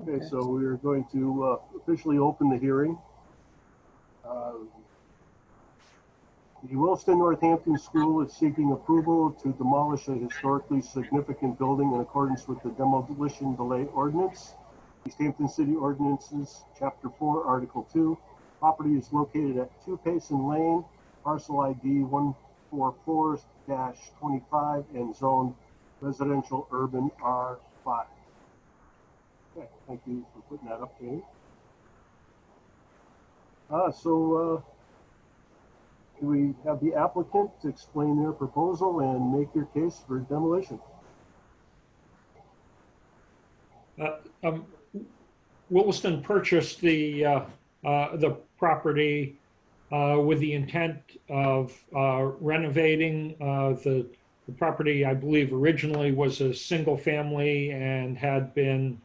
Okay, so we're going to officially open the hearing. The Williston Northampton School is seeking approval to demolish a historically significant building in accordance with the demolition delay ordinance. Easthampton City Ordinances, Chapter 4, Article 2. Property is located at 2 Payson Lane, parcel ID 144-25, and zoned residential urban R5. Okay, thank you for putting that up, Danny. Do we have the applicant to explain their proposal and make your case for demolition? Williston purchased the property with the intent of renovating the property. I believe originally was a single family and had been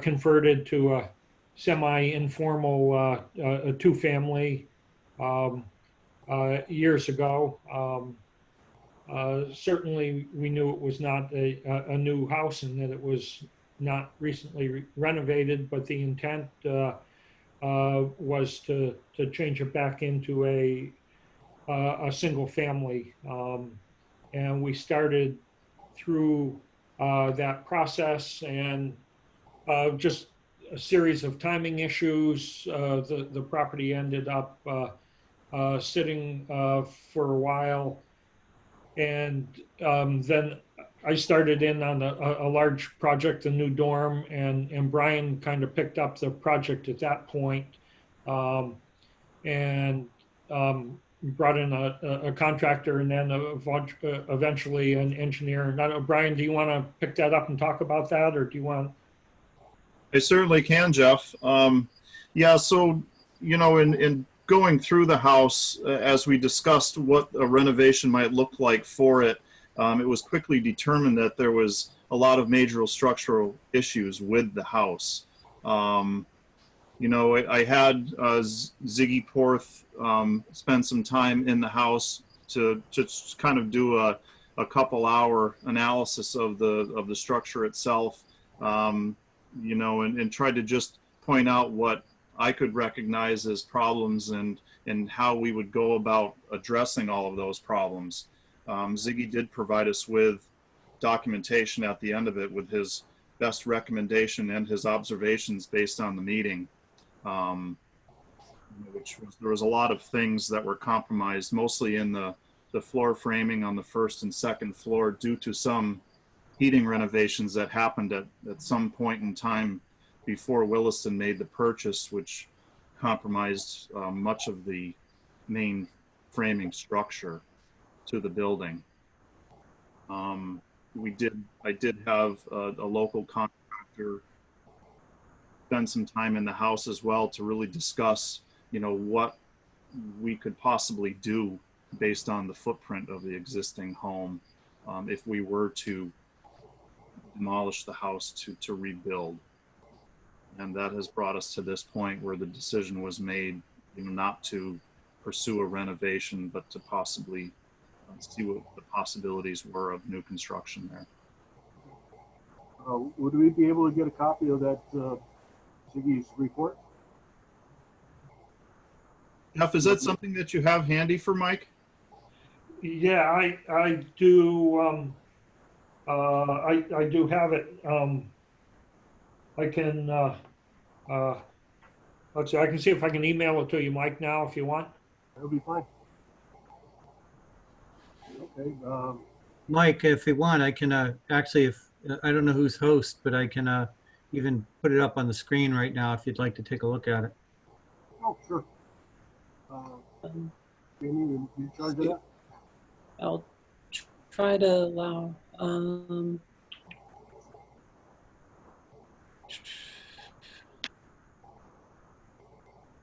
converted to a semi-informal two-family years ago. Certainly we knew it was not a new house and that it was not recently renovated, but the intent was to change it back into a single family. And we started through that process, and just a series of timing issues. The property ended up sitting for a while, and then I started in on a large project, a new dorm, and Brian kind of picked up the project at that point, and brought in a contractor and then eventually an engineer. Now, Brian, do you want to pick that up and talk about that, or do you want? I certainly can, Jeff. Yeah, so, you know, in going through the house, as we discussed what a renovation might look like for it, it was quickly determined that there was a lot of major structural issues with the house. You know, I had Ziggy Porth spend some time in the house to kind of do a couple-hour analysis of the structure itself. You know, and tried to just point out what I could recognize as problems and how we would go about addressing all of those problems. Ziggy did provide us with documentation at the end of it with his best recommendation and his observations based on the meeting, there was a lot of things that were compromised, mostly in the floor framing on the first and second floor due to some heating renovations that happened at some point in time before Williston made the purchase, which compromised much of the main framing structure to the building. I did have a local contractor spend some time in the house as well to really discuss, you know, what we could possibly do based on the footprint of the existing home if we were to demolish the house to rebuild. And that has brought us to this point where the decision was made, you know, not to pursue a renovation, but to possibly see what the possibilities were of new construction there. Would we be able to get a copy of that Ziggy's report? Jeff, is that something that you have handy for Mike? Yeah, I do. I do have it. I can, let's see, I can see if I can email it to you, Mike, now, if you want. That'll be fine. Okay. Mike, if you want, I can actually, if I don't know who's host, but I can even put it up on the screen right now if you'd like to take a look at it. Oh, sure. Jamie, you charge of that? I'll try to allow. I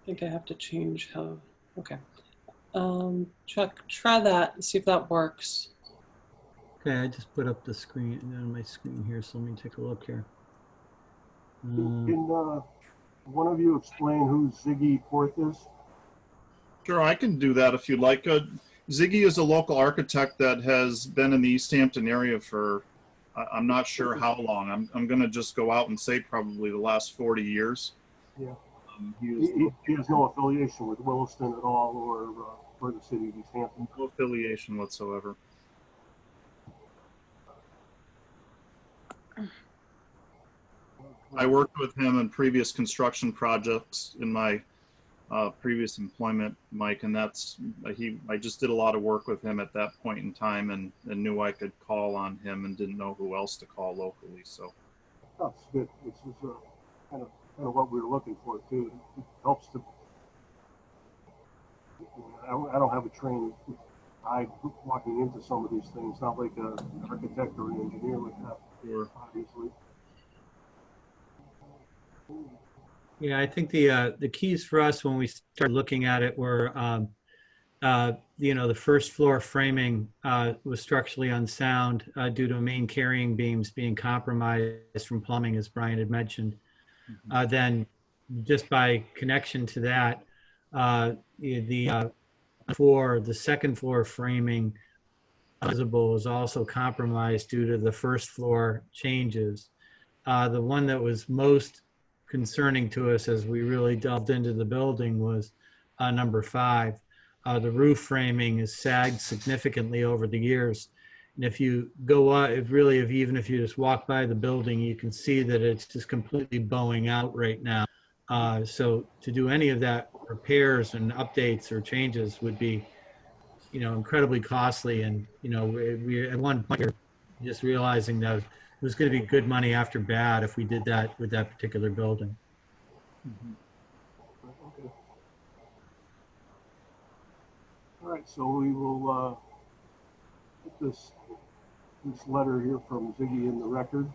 think I have to change how. Okay. Chuck, try that and see if that works. Okay, I just put up the screen on my screen here, so let me take a look here. Can one of you explain who Ziggy Porth is? Sure, I can do that if you'd like. Ziggy is a local architect that has been in the Easthampton area for, I'm not sure how long. I'm going to just go out and say probably the last 40 years. Yeah. He was He has no affiliation with Williston at all, or the city of Easthampton. no affiliation whatsoever. I worked with him in previous construction projects in my previous employment, Mike, and I just did a lot of work with him at that point in time, and knew I could call on him and didn't know who else to call locally. So That's good. This is kind of what we were looking for too. It helps to. I don't have a trained eye walking into some of these things, not like an architect or an engineer would have, sure. obviously. Yeah, I think the keys for us when we started looking at it were, the first floor framing was structurally unsound due to main carrying beams being compromised from plumbing, as Brian had mentioned. Then, just by connection to that, the second floor framing visible was also compromised due to the first floor changes. The one that was most concerning to us as we really delved into the building was number 5. The roof framing is sagged significantly over the years. And if you go up, even if you just walk by the building, you can see that it's just completely bowing out right now. So to do any of that repairs and updates or changes would be, incredibly costly. And, we at one point, we were just realizing that it was going to be good money after bad if we did that with that particular building. Okay. All right, so we will put this letter here from Ziggy in the record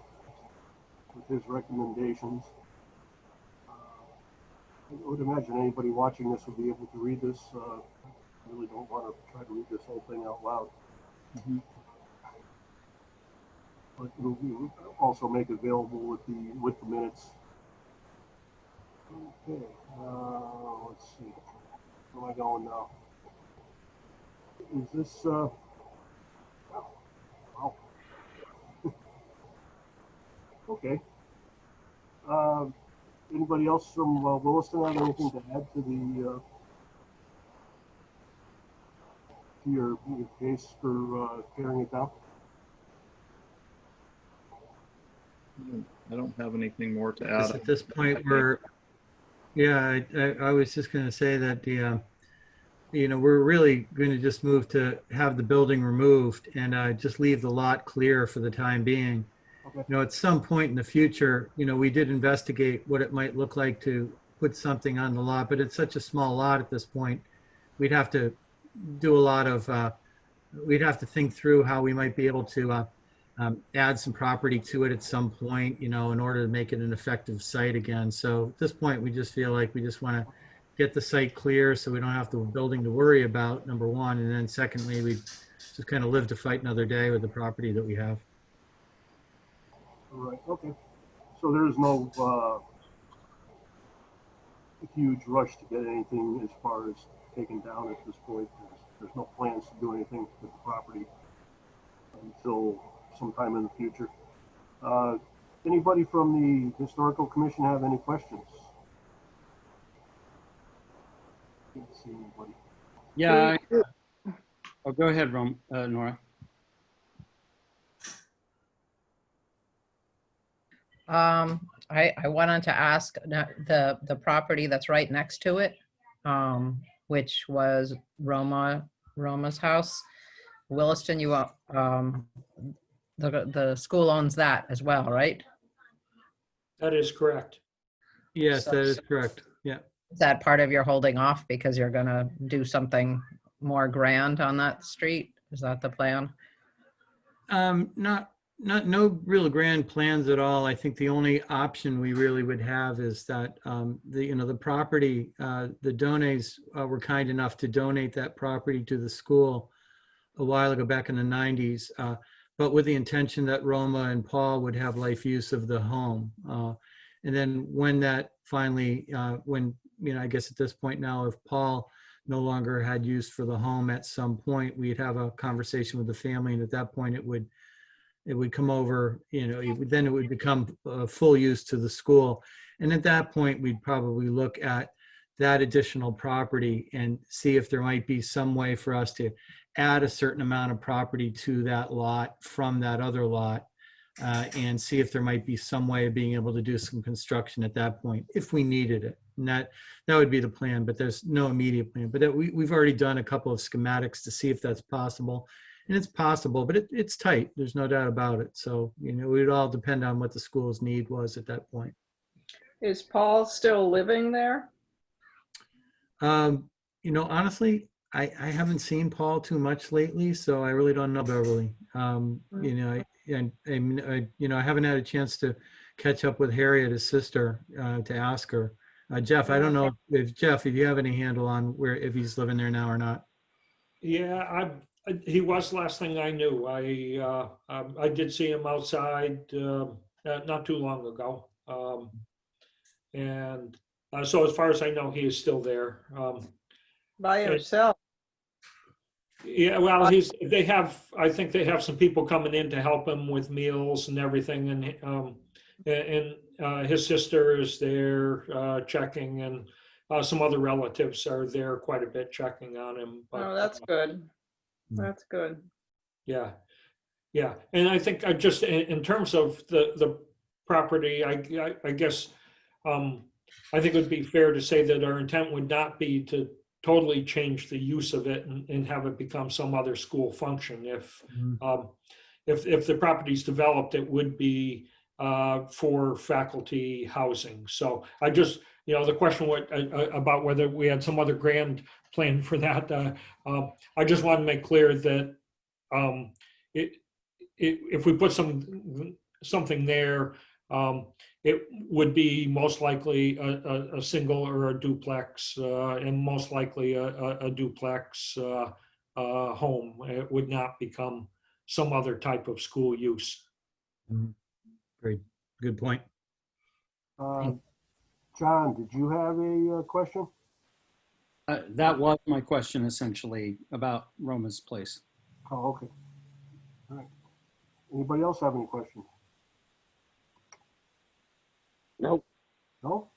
with his recommendations. I would imagine anybody watching this will be able to read this. I really don't want to try to read this whole thing out loud. But we'll also make it available with the minutes. Okay, let's see. Where am I going now? Is this wow. Okay. Anybody else from Williston have anything to add to your case for tearing it down? I don't have anything more to Just add. at this point, I was just going to say that we're really going to just move to have the building removed and just leave the lot clear for the time being. Okay. At some point in the future, we did investigate what it might look like to put something on the lot, but it's such a small lot at this point. We'd have to do a lot of, we'd have to think through how we might be able to add some property to it at some point, in order to make it an effective site again. So at this point, we just feel like we just want to get the site clear so we don't have the building to worry about, number one. And then secondly, we just kind of live to fight another day with the property that we have. All right. Okay. So there's no huge rush to get anything as far as taken down at this point. There's no plans to do anything with the property until sometime in the future. Anybody from the Historical Commission have any questions? Can't see anybody. Yeah. Oh, go ahead, Nora. I wanted to ask the property that's right next to it, which was Roma's house. Williston, the school owns that as well, right? That is correct. Yes, that is correct. Yeah. Is that part of your holding off because you're gonna do something more grand on that street? Is that the plan? No real grand plans at all. I think the only option we really would have is that the property, the donates were kind enough to donate that property to the school a while ago, back in the 90s, but with the intention that Roma and Paul would have life use of the home. And then when that finally, I guess at this point now, if Paul no longer had use for the home at some point, we'd have a conversation with the family, and at that point it would it would come over, then it would become full use to the school. And at that point, we'd probably look at that additional property and see if there might be some way for us to add a certain amount of property to that lot from that other lot, and see if there might be some way of being able to do some construction at that point if we needed it. And that would be the plan, but there's no immediate plan. But we've already done a couple of schematics to see if that's possible. And it's possible, but it's tight. There's no doubt about it. So, it would all depend on what the school's need was at that point. Is Paul still living there? Honestly, I haven't seen Paul too much lately, so I really don't know Beverly. I haven't had a chance to catch up with Harriet, his sister, to ask her. Jeff, I don't know if you have any handle on if he's living there now or not. Yeah, he was last thing I knew. I did see him outside not too long ago. So as far as I know, he is still there. By himself? Yeah, well, I think they have some people coming in to help him with meals and everything. And his sister is there checking, and some other relatives are there quite a bit checking on him. But, Oh, that's good. That's good. Yeah. And I think just in terms of the property, I guess I think it would be fair to say that our intent would not be to totally change the use of it and have it become some other school function. If the property's developed, it would be for faculty housing. So I just, the question about whether we had some other grand plan for that, I just want to make clear that if we put something there, it would be most likely a single or a duplex, and most likely a duplex home. It would not become some other type of school use. Great, good point. John, did you have a question? That was my question, essentially, about Roma's place. Oh, okay. All right. Anybody else have any questions? Nope. No?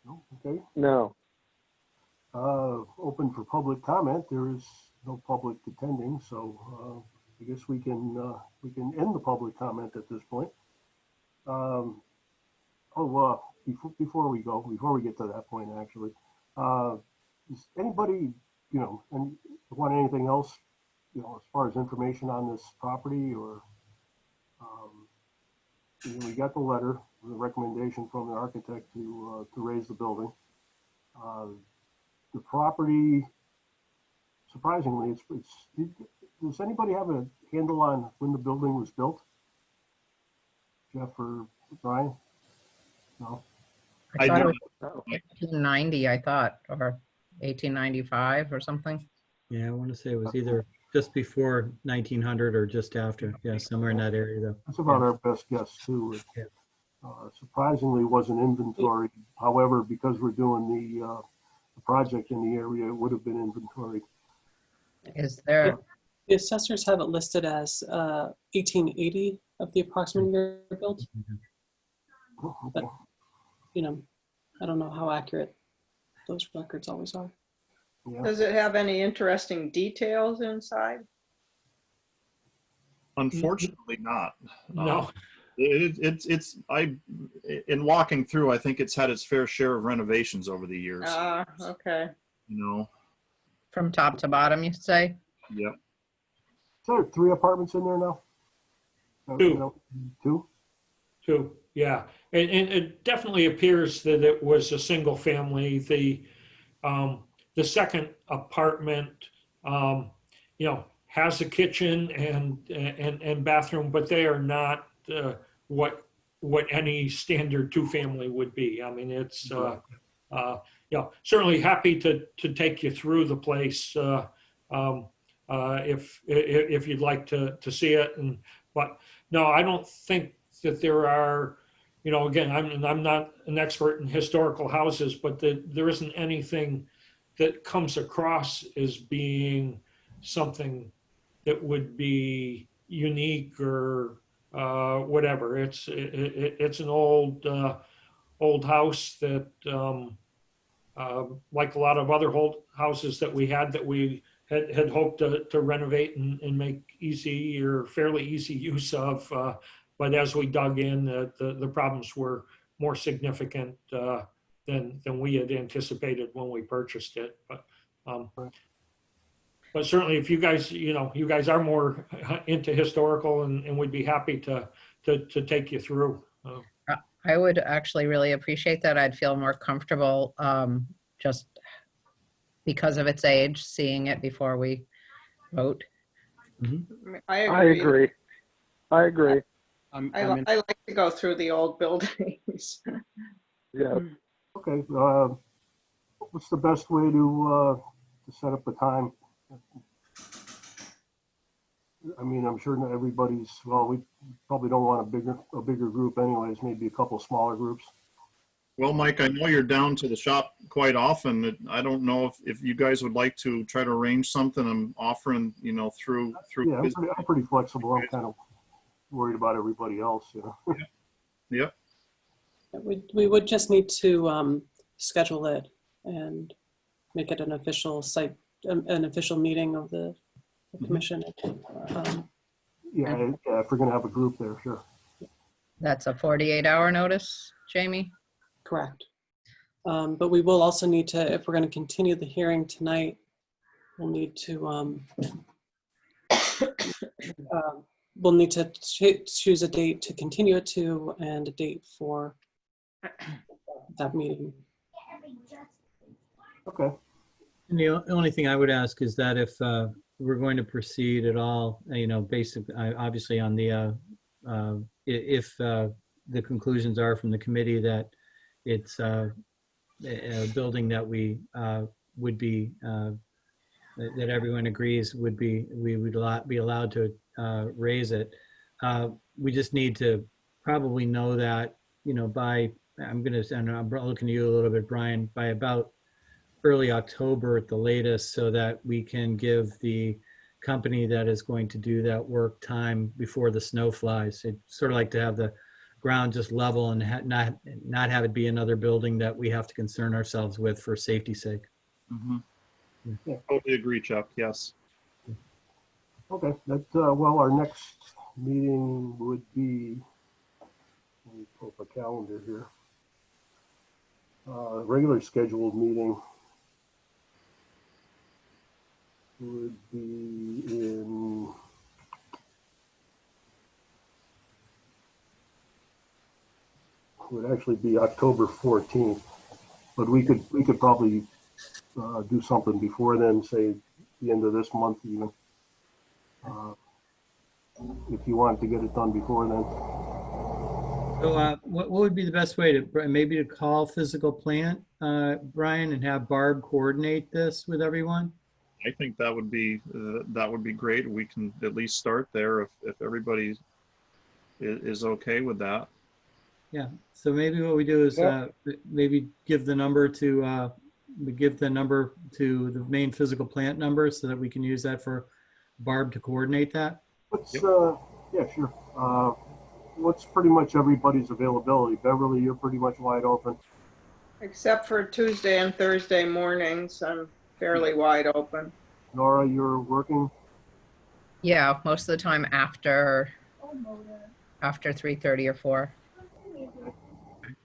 No? Okay. No. Open for public comment. There is no public attending, so I guess we can end the public comment at this point. Before we get to that point, actually, does anybody, want anything else, as far as information on this property, or we got the letter, the recommendation from the architect to raise the building. The property, surprisingly, does anybody have a handle on when the building was built? Jeff or Brian? No. I thought it was Oh. 1890, I thought, or 1895 or something. Yeah, I want to say it was either just before 1900 or just after. Yeah, somewhere in that area, though. That's about our best guess, too. It, surprisingly wasn't inventory. However, because we're doing the project in the area, it would have been inventory. Is there? The assessors have it listed as 1880 of the approximate year built. Oh, But, okay. I don't know how accurate those records always are. Yeah. Does it have any interesting details inside? Unfortunately not. No. In walking through, I think it's had its fair share of renovations over the years. Okay. From top to bottom, you say? Yep. So 3 apartments in there now? Two. 2? Too, yeah, and it definitely appears that it was a single family. The second apartment, has a kitchen and bathroom, but they are not what any standard 2-family would be. I mean, it's certainly happy to take you through the place if you'd like to see it. But no, I don't think that there are, again, I'm not an expert in historical houses, but there isn't anything that comes across as being something that would be unique or whatever. It's an old house that, like a lot of other old houses that we had hoped to renovate and make easy or fairly easy use of. But as we dug in, the problems were more significant than we had anticipated when we purchased it. But certainly, if you guys, you guys are more into historical, and we'd be happy to take you through. I would actually really appreciate that. I'd feel more comfortable just because of its age, seeing it before we vote. I I agree. agree. I like to go through the old buildings. Yeah. Okay, what's the best way to set up a time? I mean, I'm sure not everybody's, well, we probably don't want a bigger group anyways, maybe a couple smaller groups. Well, Mike, I know you're down to the shop quite often. I don't know if you guys would like to try to arrange something. I'm offering, through. Yeah, I'm pretty flexible. I'm kind of worried about everybody else, Yep. We would just need to schedule it and make it an official meeting of the commission. Yeah, if we're gonna have a group there, sure. That's a 48-hour notice, Jamie? Correct. But we will also need to, if we're going to continue the hearing tonight, we'll need to choose a date to continue it to and a date for that meeting. Okay. And the only thing I would ask is that if we're going to proceed at all, basically, obviously on the, if the conclusions are from the committee that it's a building that we would be, that everyone agrees we would be allowed to raise it. We just need to probably know that, by, I'm looking at you a little bit, Brian, by about early October at the latest, so that we can give the company that is going to do that work time before the snow flies. I'd sort of like to have the ground just level and not have it be another building that we have to concern ourselves with for safety's sake. Yeah. Totally agree, Chuck. Yes. Okay, well, our next meeting would be, let me pull up a calendar here. Regular scheduled meeting would be would actually be October 14th, but we could probably do something before then, say the end of this month even, if you want to get it done before then. So what would be the best way to, maybe to call physical plant, Brian, and have Barb coordinate this with everyone? I think that would be great. We can at least start there if everybody is okay with that. Yeah. So maybe what we do is maybe give the number to the main physical plant number so that we can use that for Barb to coordinate that. Yeah, sure. What's pretty much everybody's availability? Beverly, you're pretty much wide open. Except for Tuesday and Thursday mornings, I'm fairly wide open. Nora, you're working? Yeah, most of the time after 3:30 or 4.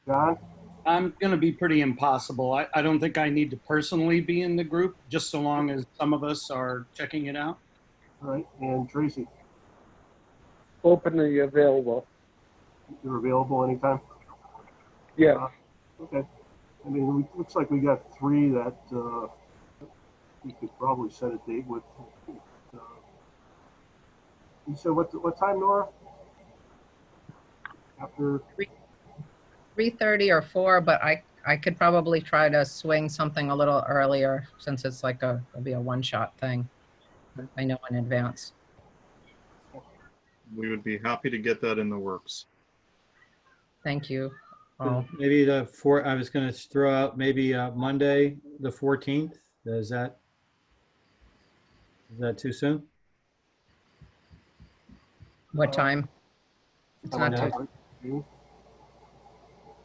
John? I'm going to be pretty impossible. I don't think I need to personally be in the group, just so long as some of us are checking it out. All right, and Tracy? Openly available. You're available anytime? Yeah. Okay. I mean, it looks like we got 3 that we could probably set a date with. You said what time, Nora? After 3:30 or 4, but I could probably try to swing something a little earlier since it's like it'll be a one-shot thing. I know in advance. We would be happy to get that in the works. Thank you. So maybe I was going to throw out maybe Monday, the 14th. Is that too soon? What time? It's not too,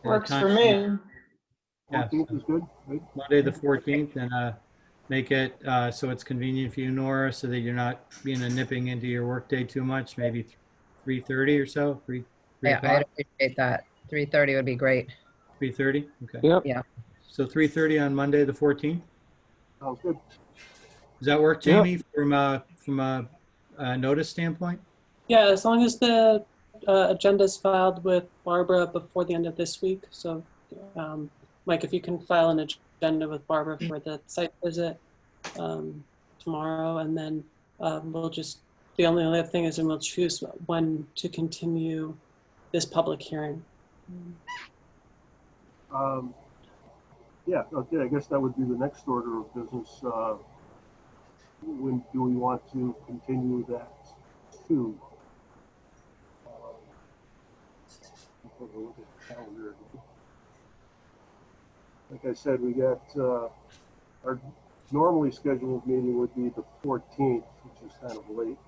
Works time- for me. Yeah, 14th is good, right? Monday, the 14th, and make it so it's convenient for you, Nora, so that you're not nipping into your workday too much, maybe 3:30 or so, 3 yeah, I'd o'clock, appreciate that. 3:30 would be great. 3:30? Okay. Yep. Yeah. So 3:30 on Monday, the 14th? Sounds good. Does that work, Yep. Jamie, from a notice standpoint? Yeah, as long as the agenda is filed with Barbara before the end of this week. So, Mike, if you can file an agenda with Barbara for the site visit tomorrow, and then we'll just, the only other thing is, and we'll choose when to continue this public hearing. Yeah, okay, I guess that would be the next order of business. When do we want to continue that to? Take a look at the calendar. Like I said, we got our normally scheduled meeting would be the 14th, which is kind of late.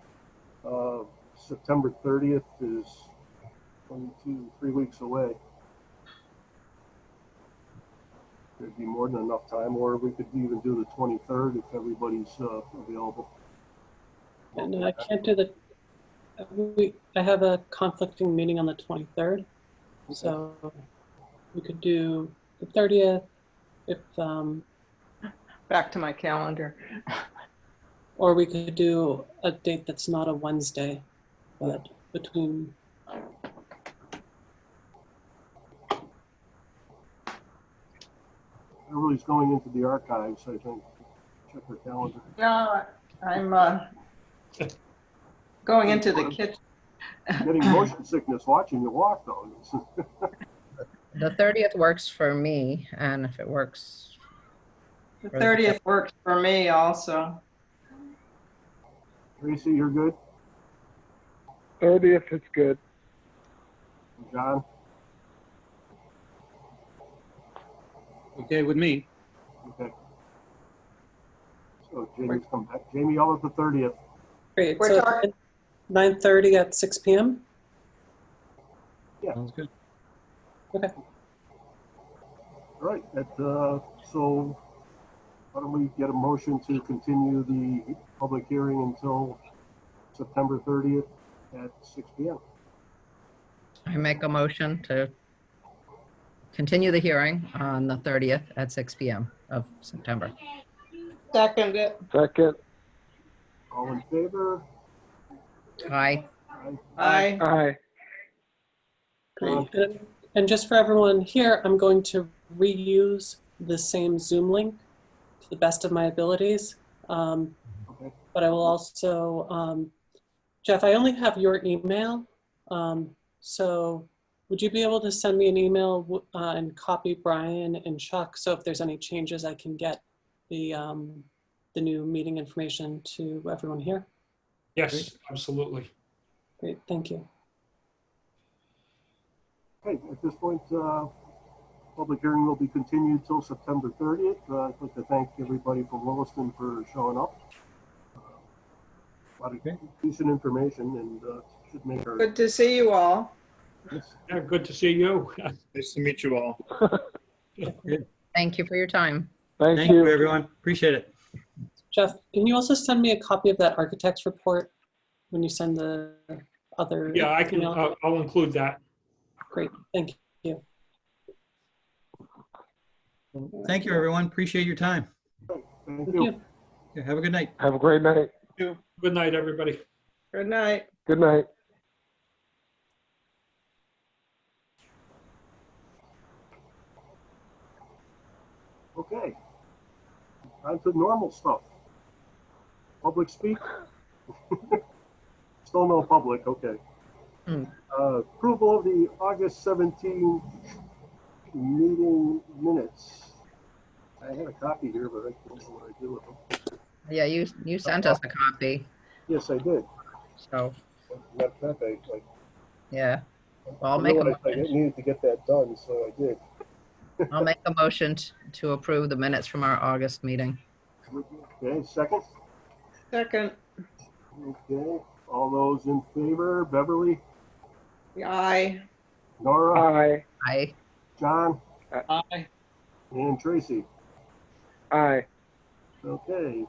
September 30th is 3 weeks away. There'd be more than enough time, or we could even do the 23rd if everybody's available. And I can't do the, I have a conflicting meeting on the 23rd. So we could do the 30th if, Back to my calendar. or we could do a date that's not a Wednesday, but between, Everybody's going into the archives, I think. Check their calendar. No, I'm going into the kitchen. Getting motion sickness watching you walk, though. The 30th works for me, and if it works, The 30th works for me also. Tracy, you're good? 30th is good. John? Okay with me. Okay. So Jamie's come back. Jamie, how about the 30th? great. We're So talking- 9:30 at 6 p.m. Sounds good. Okay. All right, so why don't we get a motion to continue the public hearing until September 30th at 6 p.m. I make a motion to continue the hearing on the 30th at 6 p.m. of September. Second it. Second. All in favor? Aye. Aye. Aye. Great. And just for everyone here, I'm going to reuse the same Zoom link to the best of my abilities. Okay. But I will also, Jeff, I only have your email. So would you be able to send me an email and copy Brian and Chuck? So if there's any changes, I can get the new meeting information to everyone here. Yes, absolutely. Great, thank you. Okay, at this point, public hearing will be continued till September 30th. I'd like to thank everybody from Williston for showing up. A lot of decent information, and should make our. Good to see you all. Yeah, good to see you. Nice to meet you all. Thank you for your time. Thank you, you. everyone. Appreciate it. Jeff, can you also send me a copy of that architect's report when you send the other? Yeah, I can, email? I'll include that. Great, thank you. Thank you, everyone. Appreciate your time. Thank Thank you. you. Okay, have a good night. Have a great night. Good night, everybody. Good night. Good night. Okay. On to normal stuff. Public speak. Still no public, okay. Approval of the August 17 meeting minutes. I had a copy here, but I don't know what I did with them. Yeah, you sent us a copy, Yes, I did. so, Matter of fact, yeah. Well, I'll I make a realized I motion. needed to get that done, so I did. I'll make a motion to approve the minutes from our August meeting. Okay, second? Second. Okay, all those in favor, Beverly, Aye. Nora, Aye. I, John, Aye. and Tracy. Aye. Okay,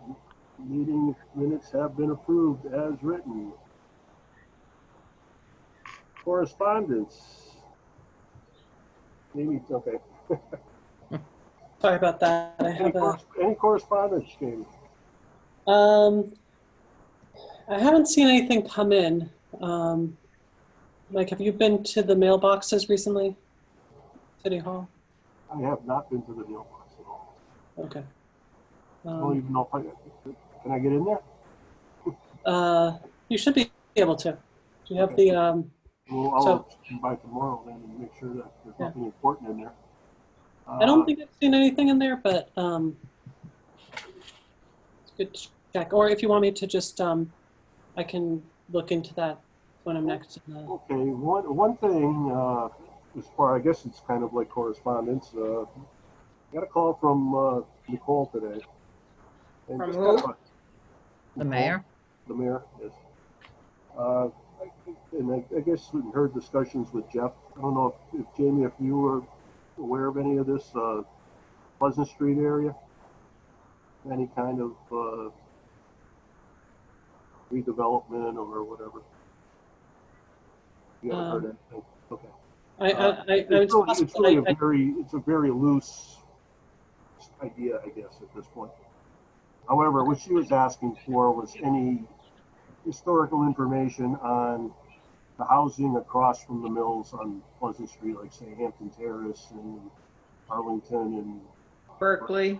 meeting minutes have been approved as written. Correspondence. Amy, okay. Sorry about that. I Any have a, any correspondence, Jamie? I haven't seen anything come in. Mike, have you been to the mailboxes recently? City Hall? I have not been to the mailbox at all. Okay. I don't even know if can I get in there? You should be able to. Do you have Okay. the, Well, I'll So- come by tomorrow then and make sure that there's Yeah. nothing important in there. I don't think I've seen anything in there, but it's good to check. Or if you want me to just, I can look into that when I'm next in the, Okay, one thing, as far, I guess it's kind of like correspondence, I got a call from Nicole today. And From just who? kind of the Nicole, mayor. The mayor, yes. Uh, and I guess in her discussions with Jeff, I don't know if Jamie, if you were aware of any of this Pleasant Street area, any kind of redevelopment or whatever. You haven't heard anything? Okay. It's a very loose idea, I guess, at this point. However, what she was asking for was any historical information on the housing across from the mills on Pleasant Street, like say Hampton Terrace and Arlington and Berkeley.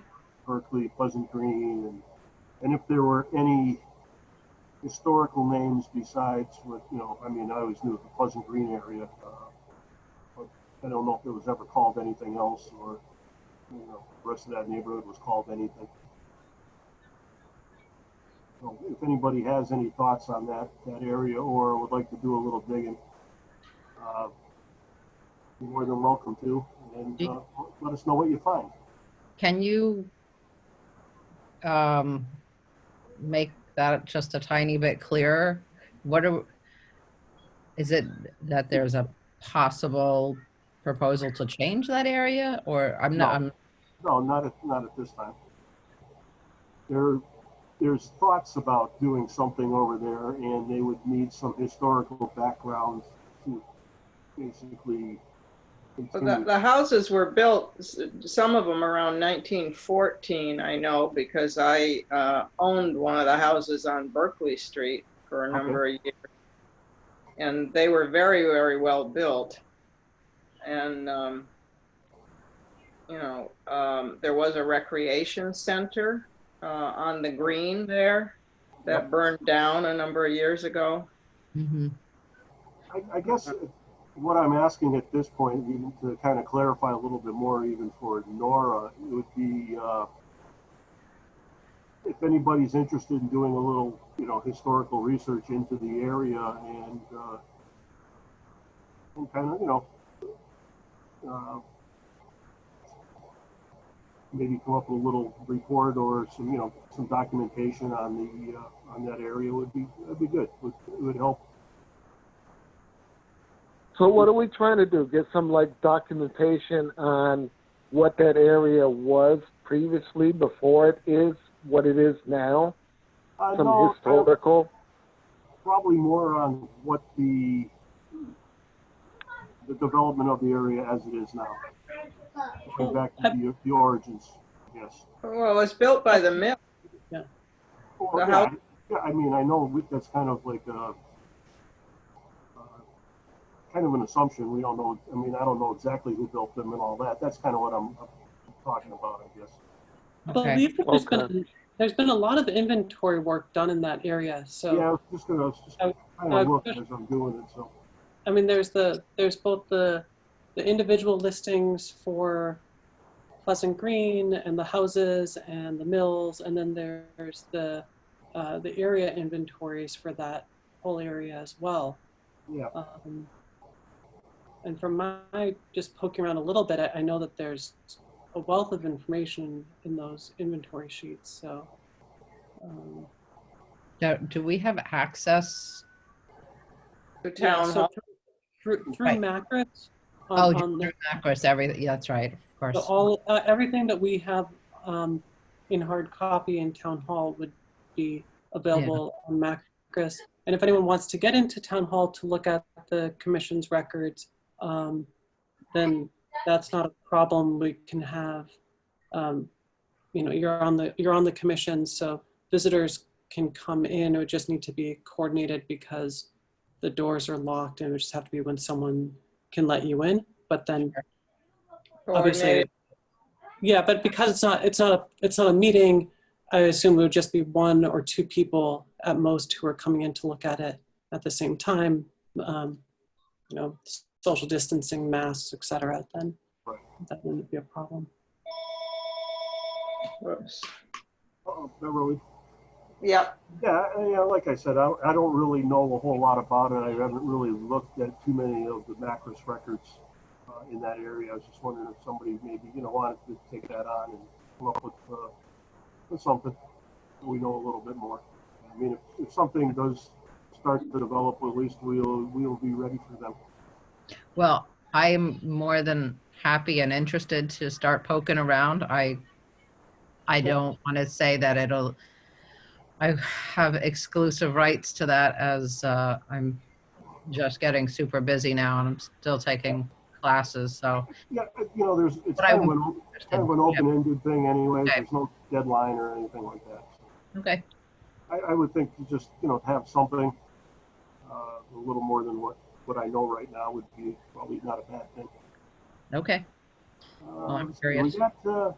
Pleasant Green, and if there were any historical names besides what, I mean, I always knew the Pleasant Green area, but I don't know if it was ever called anything else or, the rest of that neighborhood was called anything. So if anybody has any thoughts on that area or would like to do a little digging, you're more than welcome to, and let us know what you find. Can you make that just a tiny bit clearer? Is it that there's a possible proposal to change that area, or No, not at this time. There's thoughts about doing something over there, and they would need some historical background to basically Well, continue. the houses were built, some of them around 1914, I know, because I owned one of the houses on Berkeley Street for a number of years. And they were very, very well built. And, there was a recreation center on the green there that burned down a number of years ago. Mm-hmm. I guess what I'm asking at this point, even to kind of clarify a little bit more, even for Nora, it would be if anybody's interested in doing a little, historical research into the area and kind of, maybe come up with a little report or some documentation on that area that'd be good. It would help. So what are we trying to do? Get some documentation on what that area was previously before it is what it is now? Some No, historical? probably more on what the development of the area as it is now. Going back to the origins, yes. Well, it was built by the mill. Well, The yeah, house- I mean, I know that's kind of like kind of an assumption. We don't know. I mean, I don't know exactly who built them and all that. That's kind of what I'm talking about, I guess. I Okay. believe that there's been a lot of inventory work done in that area. So Yeah, I was just kind of look as I'm doing it. So I mean, there's both the individual listings for Pleasant Green and the houses and the mills, and then there's the area inventories for that whole area as well. yeah, And from my just poking around a little bit, I know that there's a wealth of information in those inventory sheets. So Do we have access? The town so hall. through Right. Macris. Oh, on the, Macris, everything. Yeah, that's right. Of so course. all everything that we have in hard copy in Town Hall would be available on Macris. And if anyone wants to get into Town Hall to look at the commission's records, then that's not a problem. We can have, you know, you're on the commission, so visitors can come in. It would just need to be coordinated because the doors are locked, and it would just have to be when someone can let you in. But then, obviously, Coordinated. yeah. But because it's not a meeting, I assume it would just be one or two people at most who are coming in to look at it at the same time. You know, social distancing, masks, etc. Then that wouldn't be a problem. Whoops. Beverly. Yep. Yeah, like I said, I don't really know a whole lot about it. I haven't really looked at too many of the Macris records in that area. I was just wondering if somebody maybe, you know, wanted to take that on and come up with something so we know a little bit more. I mean, if something does start to develop, at least we'll be ready for them. Well, I am more than happy and interested to start poking around. I don't want to say that I have exclusive rights to that, as I'm just getting super busy now and I'm still taking classes. So Yeah, you know, it's but kind of an open-ended thing anyways. Okay. There's no deadline or anything like that. So Okay. I would think to just, you know, have something a little more than what I know right now would be probably not a bad thing. Okay. Well, I'm We curious. got, let's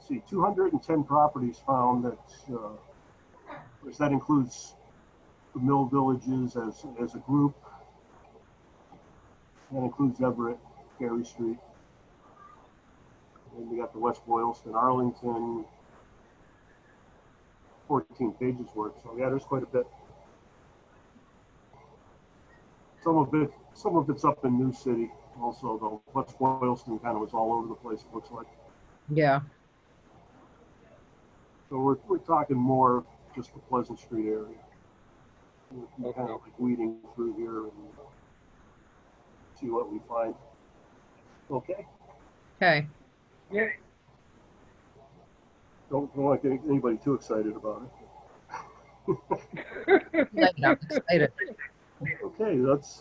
see, 210 properties found that includes the Mill Villages as a group. That includes Everett, Ferry Street. And we got the West Boylston, Arlington, 14 pages worth. So yeah, there's quite a bit. Some of it's up in New City also, though. West Boylston kind of was all over the place, it looks like. Yeah. So we're talking more just the Pleasant Street area. We're kind of like weeding through here and see what we find. Okay. Okay. Yeah. Don't want to get anybody too excited about it. I'm excited. Okay, let's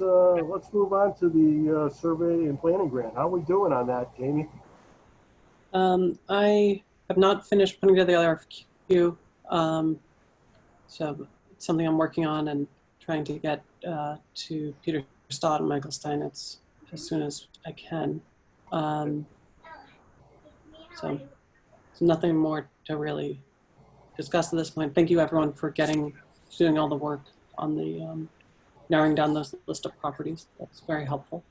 move on to the survey and planning grant. How are we doing on that, Jamie? I have not finished putting together the RFQ, so it's something I'm working on and trying to get to Peter Stott and Michael Steinitz as soon as I can. So nothing more to really discuss at this point. Thank you, everyone, for doing all the work on the narrowing down this list of properties. That's very helpful.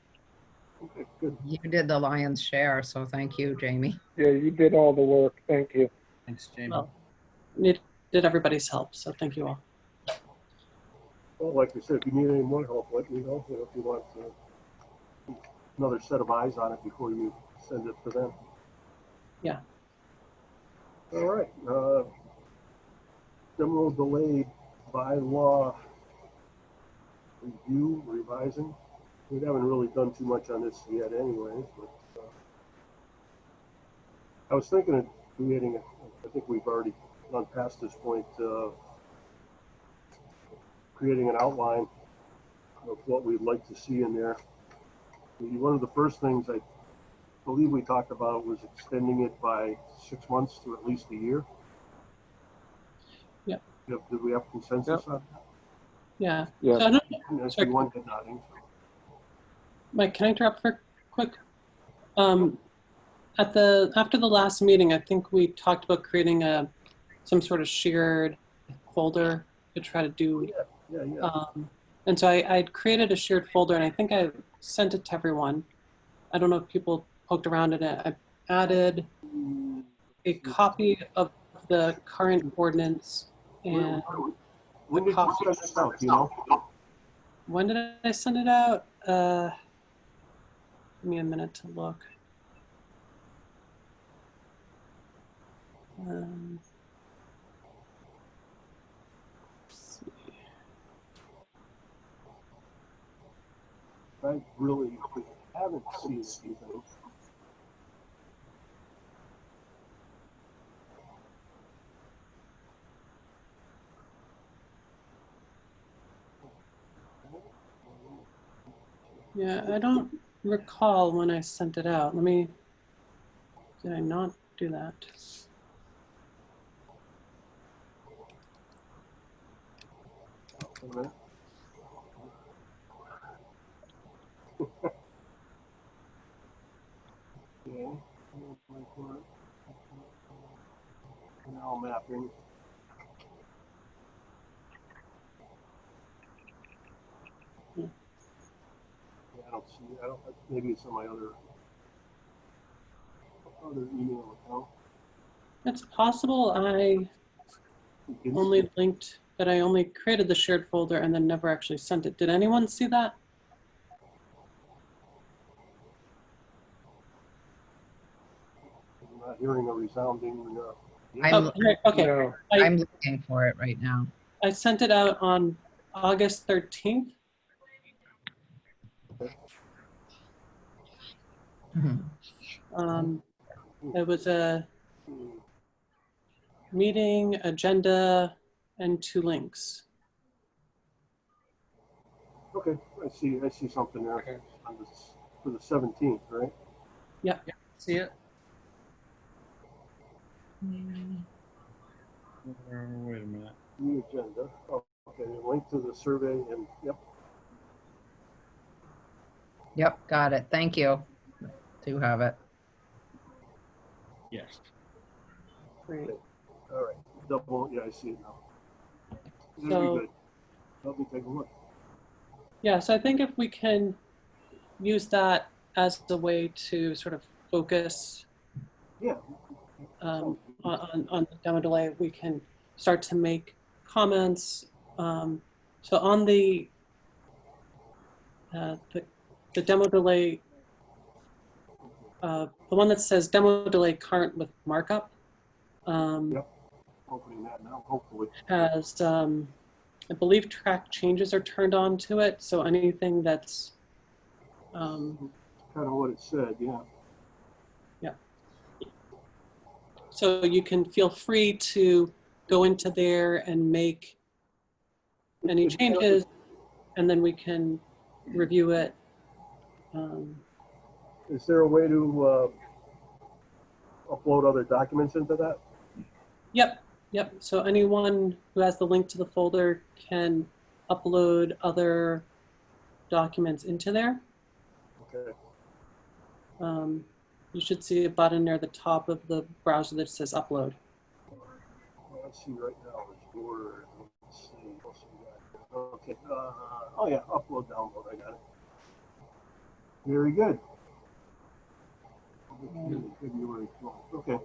Okay, good. You did the lion's share, so thank you, Jamie. Yeah, you did all the work. Thank you. Thanks, Jamie. Well, needed everybody's help, so thank you all. Well, like we said, if you need any more help, let me know. If you want another set of eyes on it before you send it to them. Yeah. All right. Criminal delayed bylaw review, revising. We haven't really done too much on this yet anyways, but I was thinking of creating I think we've already gone past this point, creating an outline of what we'd like to see in there. One of the first things I believe we talked about was extending it by 6 months to at least a year. Yep. Did we have consensus on that? Yeah. Yeah. So I don't, Yes, sorry. we wanted nodding. Mike, can I interrupt for quick? After the last meeting, I think we talked about creating some sort of shared folder to try to do. Yeah. And so I created a shared folder, and I think I sent it to everyone. I don't know if people poked around in it. I added a copy of the current ordinance and When did you send this out, you know? when did I send it out? Give me a minute to look. Let's see. I really haven't seen anything. Yeah, I don't recall when I sent it out. Did I not do that? Wait a minute. Okay. Canal mapping. Hmm. Yeah, I don't see. I don't. Maybe it's on my other email account. It's possible I only linked that I only created the shared folder and then never actually sent it. Did anyone see that? I'm not hearing a resounding. I'm, Oh, right, okay. No. I'm looking for it right now. I sent it out on August 13th. Mhm. It was a meeting, agenda, and 2 links. Okay, I see something there. Okay. On this, for the 17th, right? Yeah. See it? Wait a minute. The agenda. Oh, okay, link to the survey and yep. Yep, got it. Thank you. Do have it. Yes. Great. All right, double. Yeah, I see it now. Very So, good. Let me take a look. yeah, so I think if we can use that as a way to sort of focus Yeah. on the demo delay, we can start to make comments. So on the demo delay, the one that says demo delay current with markup, Yep. Opening that now, hopefully. has, I believe track changes are turned on to it. So anything that's, Kind of what it said, yeah. yeah. So you can feel free to go into there and make any changes, and then we can review it. Is there a way to upload other documents into that? Yep. So anyone who has the link to the folder can upload other documents into there. Okay. You should see a button near the top of the browser that says upload. Well, let's see right now. It's Word. Let's see. What else we got? Okay. Oh yeah, upload, download. I got it. Very good. February 12th. Okay.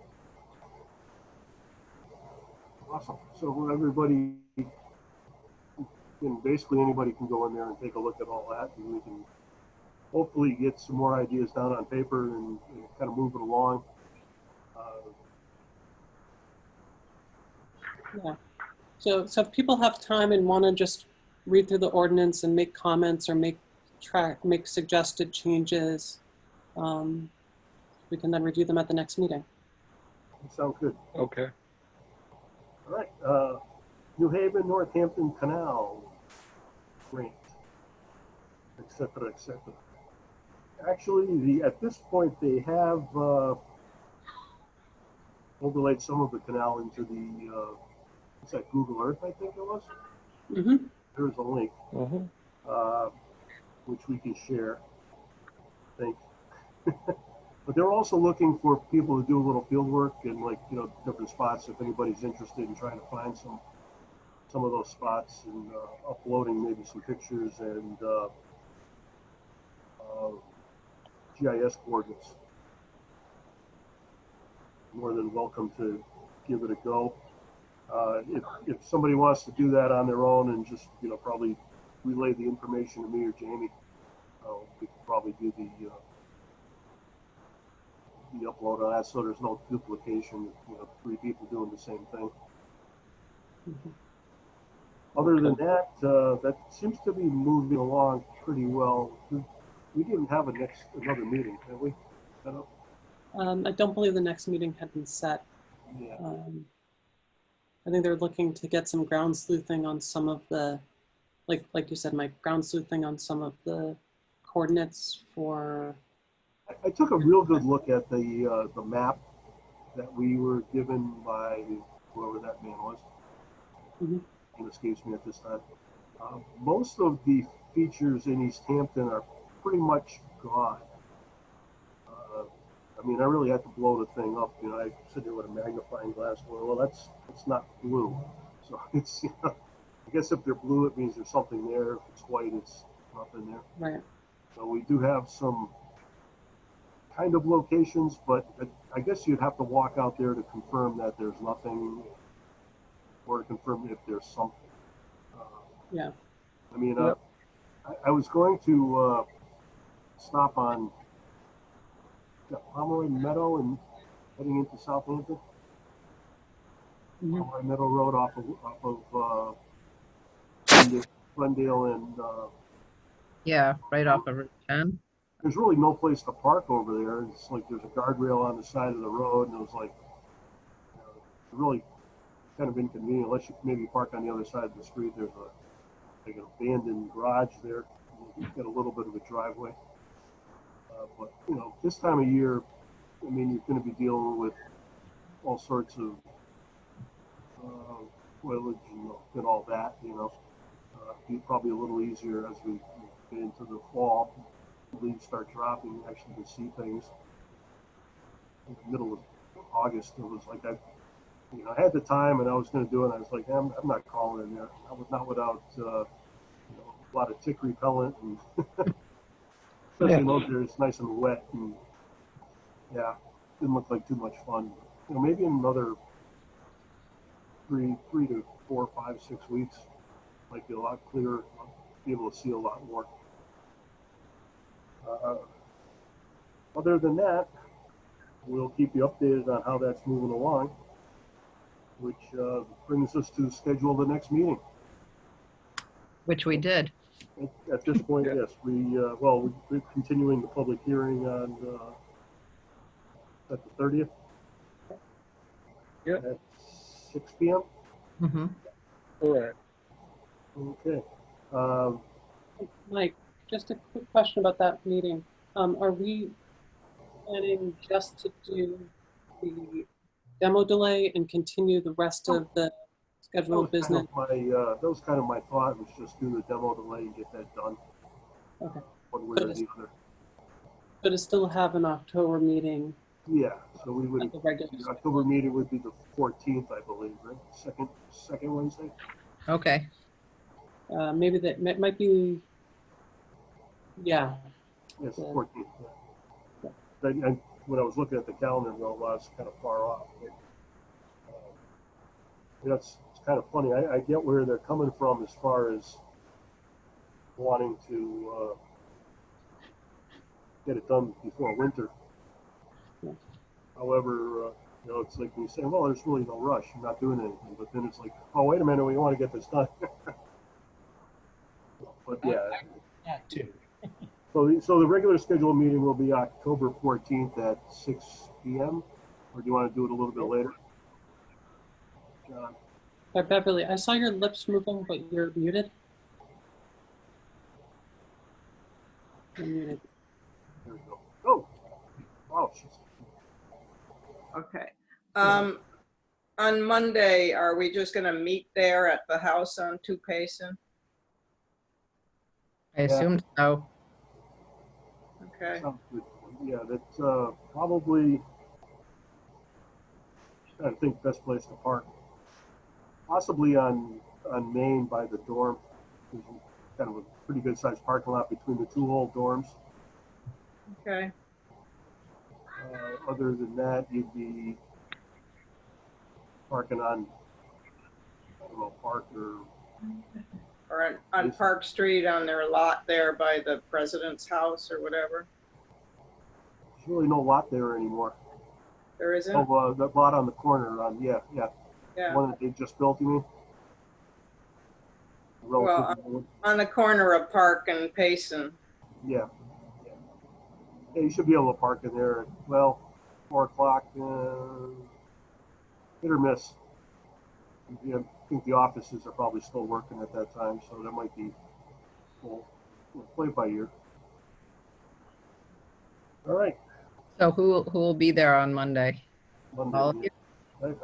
Awesome. So everybody, basically anybody can go in there and take a look at all that, and we can hopefully get some more ideas down on paper and kind of move it along. Yeah. So if people have time and want to just read through the ordinance and make comments or make suggested changes, we can then review them at the next meeting. Sounds good. Okay. All right. New Haven, Northampton Canal grant, et cetera, et cetera. Actually, at this point, they have overlaid some of the canal into the, what's that, Google Earth, I think it was? Mm-hmm. There's a link, Mm-hmm. which we can share, I think. But they're also looking for people to do a little field work and different spots if anybody's interested in trying to find some of those spots and uploading maybe some pictures and GIS coordinates. More than welcome to give it a go. If somebody wants to do that on their own and just probably relay the information to me or Jamie, we could probably do the upload on that, so there's no duplication. 3 people doing the same thing. Mm-hmm. Other than that, that seems to be moving along pretty well. We didn't have another meeting, did we? Set up? I don't believe the next meeting had been set. Yeah. I think they're looking to get some ground sleuthing on some of the, like you said, Mike, ground sleuthing on some of the coordinates for. I took a real good look at the map that we were given by whoever that man was. Mhm. It escapes me at this time. Most of the features in Easthampton are pretty much gone. I mean, I really had to blow the thing up. You know, I sit there with a magnifying glass going, well, it's not blue. So it's, you know, I guess if they're blue, it means there's something there. If it's white, it's nothing there. Right. So we do have some kind of locations, but I guess you'd have to walk out there to confirm that there's nothing, or to confirm if there's something. Yeah. I mean, Yep. I was going to stop on Pomeroy Meadow and heading into Southampton. Mhm. Pomeroy Meadow Road off of Glendale, and Yeah, right off of Route 10. there's really no place to park over there. It's like there's a guardrail on the side of the road, and it was like, you know, it's really kind of inconvenient unless you maybe park on the other side of the street. There's like an abandoned garage there. You've got a little bit of a driveway. But, you know, this time of year, I mean, you're going to be dealing with all sorts of foliage and all that, you know. Be probably a little easier as we get into the fall. The leaves start dropping, you actually can see things. In the middle of August, it was like I had the time and I was going to do it. And I was like, I'm not calling in there. Not without you know, a lot of tick repellent, and especially out there, it's nice and wet, and yeah, didn't look like too much fun. You know, maybe in another 3 to 4, 5, 6 weeks, might be a lot clearer. I'll be able to see a lot more. Other than that, we'll keep you updated on how that's moving along, which brings us to schedule the next meeting. Which we did. At this point, yes, we're continuing the public hearing on at the 30th. Yeah. At 6 p.m. Mm-hmm. Correct. Okay. Mike, just a quick question about that meeting. Are we planning just to do the demo delay and continue the rest of the scheduled business? That was kind of my thought, was just do the demo delay and get that done. Okay. One way But or it's- the other. But to still have an October meeting Yeah, so we would, at the regular. the October meeting would be the 14th, I believe, right? Second Wednesday? Okay. Maybe that might be, yeah. Yes, Yeah. 14th. Yeah. When I was looking at the calendar, well, it was kind of far off. But, you know, it's kind of funny. I get where they're coming from as far as wanting to get it done before winter. Yeah. However, you know, it's like we say, well, there's really no rush. You're not doing anything. But then it's like, oh, wait a minute, we want to get this done. But yeah. That too. So the regular scheduled meeting will be October 14th at 6 p.m. Or do you want to do it a little bit later? John? Beverly, I saw your lips moving, but you're muted. You're muted. There we go. Oh, wow. Okay. On Monday, are we just gonna meet there at the house on Two Payson? I assumed so. Okay. Sounds good. Yeah, that's probably, I think, best place to park. Possibly on Main by the dorm. There's kind of a pretty good sized parking lot between the two old dorms. Okay. Other than that, you'd be parking on, I don't know, Park or on Park Street on their lot there by the president's house or whatever. there's really no lot there anymore. There isn't? Oh, that lot on the corner, yeah. Yeah. One that they just built, you mean? Well, on the corner of Park and Payson. Yeah. Yeah, you should be able to park in there at, well, 4 o'clock, hit or miss. Yeah, I think the offices are probably still working at that time, so that might be, we'll play it by ear. All right. So who will be there on Monday? Monday, All of you? I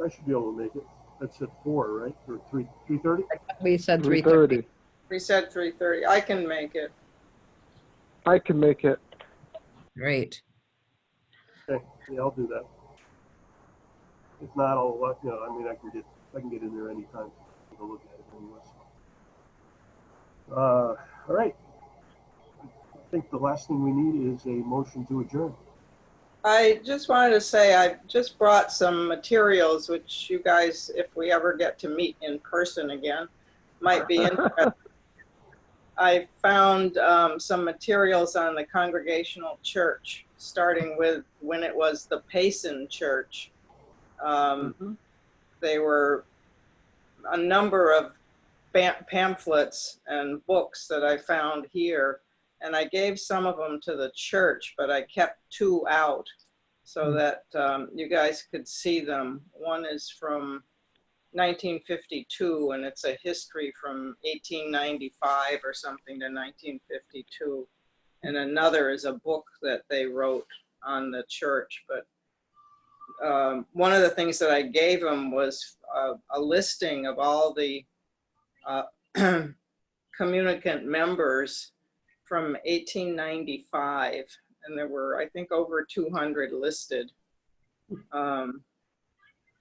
should be able to make it. That's at 4, right? Or 3:30? We said 3:30. 3:30. We said 3:30. I can make it. I can make it. Great. Okay, yeah, I'll do that. If not, I'll let you know. I mean, I can get in there anytime. Take a look at it anyway. All right. I think the last thing we need is a motion to adjourn. I just wanted to say I just brought some materials, which you guys, if we ever get to meet in person again, might be interested. I found some materials on the Congregational Church, starting with when it was the Payson Church. They were a number of pamphlets and books that I found here, and I gave some of them to the church, but I kept 2 out so that you guys could see them. One is from 1952, and it's a history from 1895 or something to 1952. And another is a book that they wrote on the church. But one of the things that I gave them was a listing of all the communicant members from 1895. And there were, I think, over 200 listed.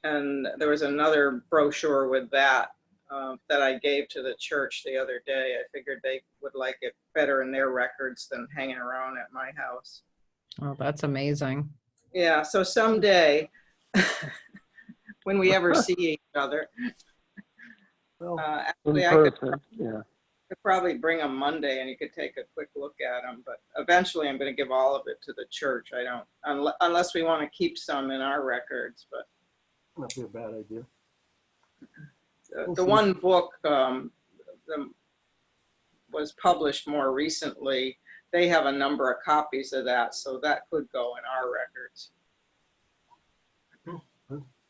And there was another brochure with that that I gave to the church the other day. I figured they would like it better in their records than hanging around at my house. Oh, that's amazing. Yeah, so someday, when we ever see each other, Well, actually In I could person, yeah. probably bring them Monday and you could take a quick look at them. But eventually I'm going to give all of it to the church. I don't, unless we want to keep some in our records, but. not be a bad idea. The one book was published more recently. They have a number of copies of that, so that could go in our records.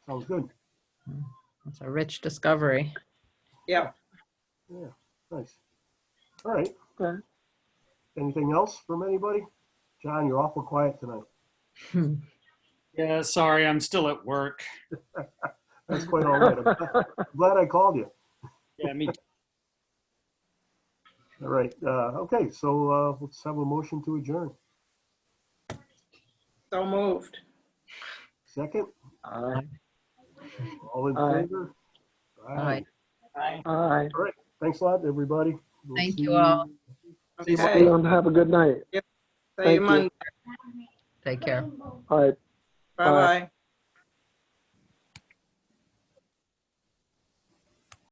Sounds good. It's a rich discovery. Yeah. Yeah, nice. All right. Okay. Anything else from anybody? John, you're awful quiet tonight. Yeah, sorry, I'm still at work. That's quite all right. I'm glad I called you. Yeah, me. All right. Okay, so let's have a motion to adjourn. So moved. Second? Aye. All in Aye. favor? Aye. Bye. Aye. All right. Thanks a lot, everybody. We'll Thank see you all. See you Okay. Everyone have a good night. See Thank you you. Monday. Take care. All right. Bye-bye.